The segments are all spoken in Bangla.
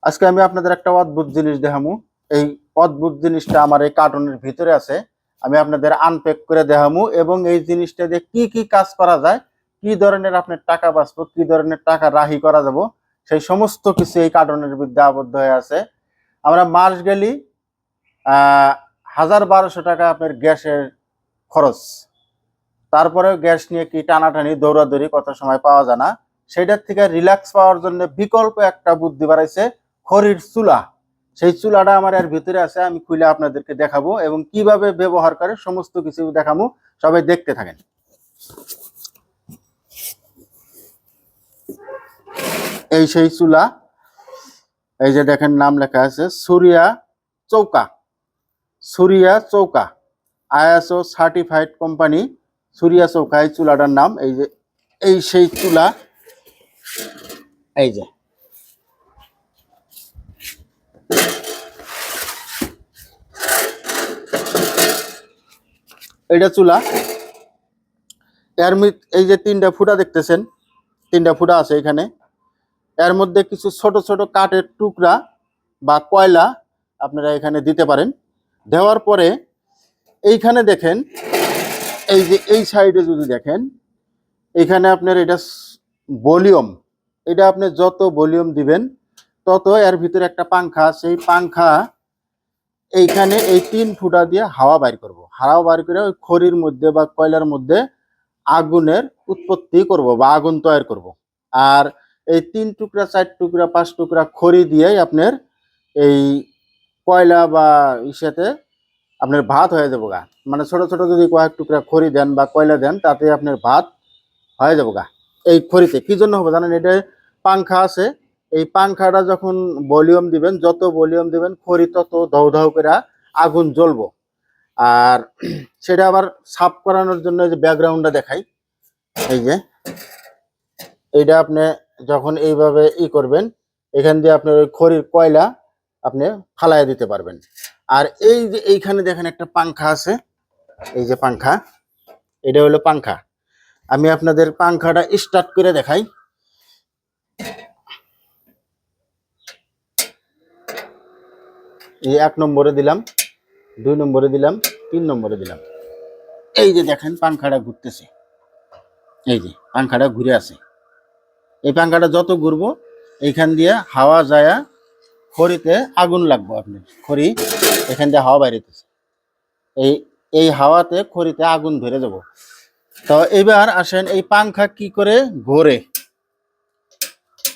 আজকে আমি আপনাদের একটা অদ্ভুত জিনিস দেখামু। এই অদ্ভুত জিনিসটা আমার এই কার্টুনের ভিতরে আছে। আমি আপনাদের আনপ্যাক করে দেখামু এবং এই জিনিসটা দিয়ে কি কি কাজ করা যায়, কি ধরনের আপনার টাকা বাঁচবো, কি ধরনের টাকা রাহি করা যাব, সেই সমস্ত কিছু এই কার্টুনের মধ্যে আবদ্ধ হয়ে আছে। আমরা মাস গেলি 1000-1200 টাকা আপনার গ্যাসের খরচ, তারপরেও গ্যাস নিয়ে কি টানাটানি দৌড়াদৌড়ি কত সময় পাওয়া যায় না। সেটার থেকে রিল্যাক্স পাওয়ার জন্য বিকল্প একটা বুদ্ধি বাড়াইছে, খড়ির চুলা। সেই চুলাটা আমার এর ভিতরে আছে, আমি খুলে আপনাদেরকে দেখাবো এবং কিভাবে ব্যবহার করে সমস্ত কিছু দেখাবো। সবাই দেখতে থাকেন। এই সেই চুলা, এই যে দেখেন নাম লেখা আছে সুরিয়া চৌকা। সুরিয়া চৌকা আইএসও সার্টিফাইড কোম্পানি সুরিয়া চৌকা এই চুলাটার নাম। এই যে এই সেই চুলা, এই যে এইটা চুলা। এর এই যে 3টা ফুটা দেখতেছেন, 3টা ফুটা আছে এখানে। এর মধ্যে কিছু ছোট ছোট কাঠের টুকরা বা কয়লা আপনারা এখানে দিতে পারেন। দেওয়ার পরে এইখানে দেখেন, এই যে এই সাইডে যদি দেখেন, এখানে আপনার এটা ভলিউম, এটা আপনি যত ভলিউম দিবেন তত এর ভিতরে একটা পাংখা আছে। এই পাংখা এইখানে এই 3 ফুটা দিয়ে হাওয়া বাইর করব। হাওয়া বাইর করে ওই খড়ির মধ্যে বা কয়লার মধ্যে আগুনের উৎপত্তি করব বা আগুন তৈরি করব। আর এই 3 টুকরা 4 টুকরা 5 টুকরা খড়ি দিয়েই আপনার এই কয়লা বা ইসেতে আপনার ভাত হয়ে যাবো গা। মানে ছোট ছোট যদি কয়েক টুকরা খড়ি দেন বা কয়লা দেন, তাতে আপনার ভাত হয়ে যাবো গা। এই খড়িতে কি জন্য হবে জানেন? এটা পাংখা আছে। এই পাংখাটা যখন ভলিউম দিবেন, যত ভলিউম দিবেন খড়ি তত ধাউ ধাউ করে আগুন জ্বলবো। আর সেটা আবার সাফ করানোর জন্য যে ব্যাকগ্রাউন্ডটা দেখাই, এই যে এইটা আপনি যখন এইভাবে করবেন, এখান দিয়ে আপনার ওই খড়ির কয়লা আপনি ফালাই দিতে পারবেন। আর এই যে এইখানে দেখেন একটা পাংখা আছে, এই যে পাংখা, এটা হলো পাংখা। আমি আপনাদের পাংখাটা স্টার্ট করে দেখাই। এই 1 নম্বরে দিলাম, 2 নম্বরে দিলাম, 3 নম্বরে দিলাম। এই যে দেখেন পাংখাটা ঘুরতেছে, এই যে পাংখাটা ঘুরে আছে। এই পাংখাটা যত ঘুরবো এইখান দিয়ে হাওয়া যায়, খড়িতে আগুন লাগবো। আপনার খড়ি এখান দিয়ে হাওয়া বাইরেতেছে, এই এই হাওয়াতে খড়িতে আগুন ধরে যাব। তো এবার আসেন এই পাংখা কি করে ঘোরে।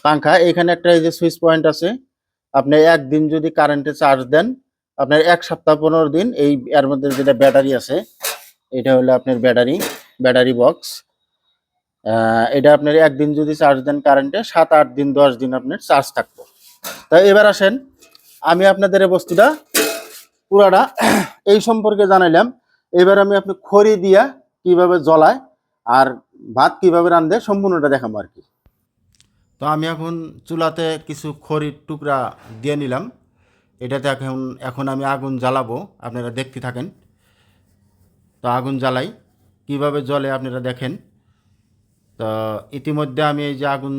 পাংখা এখানে একটা এই যে সুইচ পয়েন্ট আছে। আপনি একদিন যদি কারেন্টে চার্জ দেন, আপনার 1 সপ্তাহ 15 দিন এই এর মধ্যে যেটা ব্যাটারি আছে, এটা হলো আপনার ব্যাটারি বক্স। এটা আপনার একদিন যদি চার্জ দেন কারেন্টে, 7-8 দিন 10 দিন আপনার চার্জ থাকবো। তাই এবার আসেন আমি আপনাদের এই বস্তুটা পুরাটা এই সম্পর্কে জানাইলাম। এবার আমি আপনি খড়ি দিয়া কিভাবে জ্বলায় আর ভাত কিভাবে রান্ধে সম্পূর্ণটা দেখাবো আর কি। তো আমি এখন চুলাতে কিছু খড়ির টুকরা দিয়ে নিলাম। এটাতে এখন এখন আমি আগুন জ্বালাবো, আপনারা দেখতে থাকেন। তো আগুন জ্বালাই, কিভাবে জ্বলে আপনারা দেখেন। তো ইতিমধ্যে আমি এই যে আগুন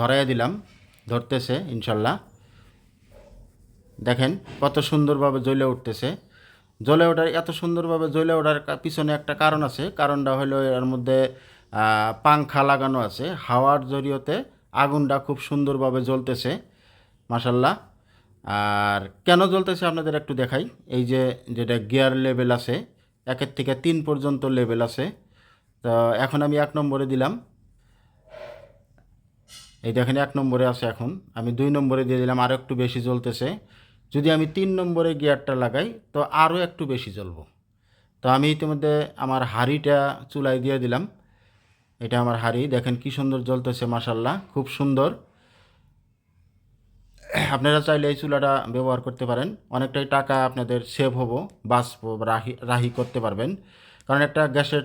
ধরাইয়া দিলাম, ধরতেছে ইনশাল্লাহ। দেখেন কত সুন্দরভাবে জ্বলে উঠতেছে। জ্বলে ওঠার এত সুন্দরভাবে জ্বলে ওঠার পিছনে একটা কারণ আছে। কারণটা হলো এর মধ্যে পাংখা লাগানো আছে, হাওয়ার জরিয়তে আগুনটা খুব সুন্দরভাবে জ্বলতেছে মাশাল্লাহ। আর কেন জ্বলতেছে আপনাদের একটু দেখাই। এই যে যেটা গিয়ার লেভেল আছে, 1 থেকে 3 পর্যন্ত লেভেল আছে। তো এখন আমি 1 নম্বরে দিলাম, এই দেখেন 1 নম্বরে আছে। এখন আমি 2 নম্বরে দিয়ে দিলাম, আরও একটু বেশি জ্বলতেছে। যদি আমি 3 নম্বরে গিয়ারটা লাগাই তো আরও একটু বেশি জ্বলবো। তো আমি ইতিমধ্যে আমার হাঁড়িটা চুলায় দিয়ে দিলাম। এটা আমার হাঁড়ি, দেখেন কি সুন্দর জ্বলতেছে মাশাল্লাহ, খুব সুন্দর। আপনারা চাইলে এই চুলাটা ব্যবহার করতে পারেন, অনেকটাই টাকা আপনাদের সেভ হবো, বাঁচবো, রাহি করতে পারবেন। কারণ একটা গ্যাসের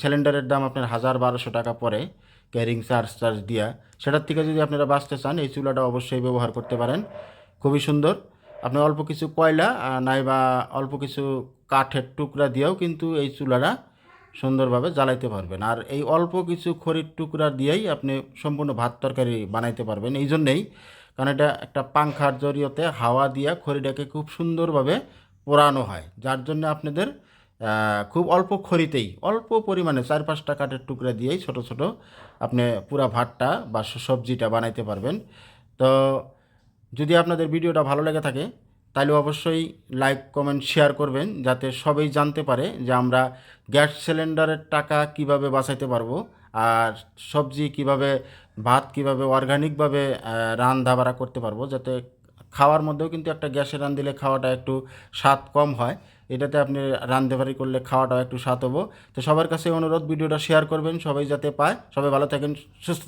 সিলিন্ডারের দাম আপনার 1000-1200 টাকা পড়ে ক্যারিং চার্জ দিয়া। সেটার থেকে যদি আপনারা বাঁচতে চান এই চুলাটা অবশ্যই ব্যবহার করতে পারেন, খুবই সুন্দর। আপনি অল্প কিছু কয়লা নাই বা অল্প কিছু কাঠের টুকরা দিয়েও কিন্তু এই চুলাটা সুন্দরভাবে জ্বালাইতে পারবেন। আর এই অল্প কিছু খড়ির টুকরা দিয়েই আপনি সম্পূর্ণ ভাত তরকারি বানাইতে পারবেন। এই জন্যেই কারণ এটা একটা পাংখার জরিয়তে হাওয়া দিয়ে খড়িটাকে খুব সুন্দরভাবে পোড়ানো হয়, যার জন্য আপনাদের খুব অল্প খড়িতেই অল্প পরিমাণে 4-5টা কাঠের টুকরা দিয়েই ছোট ছোট আপনি পুরা ভাতটা বা সবজিটা বানাইতে পারবেন। তো যদি আপনাদের ভিডিওটা ভালো লেগে থাকে তাহলে অবশ্যই লাইক কমেন্ট শেয়ার করবেন, যাতে সবাই জানতে পারে যে আমরা গ্যাস সিলিন্ডারের টাকা কিভাবে বাঁচাইতে পারবো, আর সবজি কিভাবে, ভাত কিভাবে অর্গানিকভাবে রান্না বাড়া করতে পারবো, যাতে খাওয়ার মধ্যেও কিন্তু একটা গ্যাসে দিলে খাওয়াটা একটু স্বাদ কম হয়, এটাতে আপনি রান্ধেবাড়ি করলে খাওয়াটাও একটু স্বাদ হবো। তো সবার কাছে অনুরোধ ভিডিওটা শেয়ার করবেন, সবাই যাতে পায়। সবাই ভালো থাকেন, সুস্থ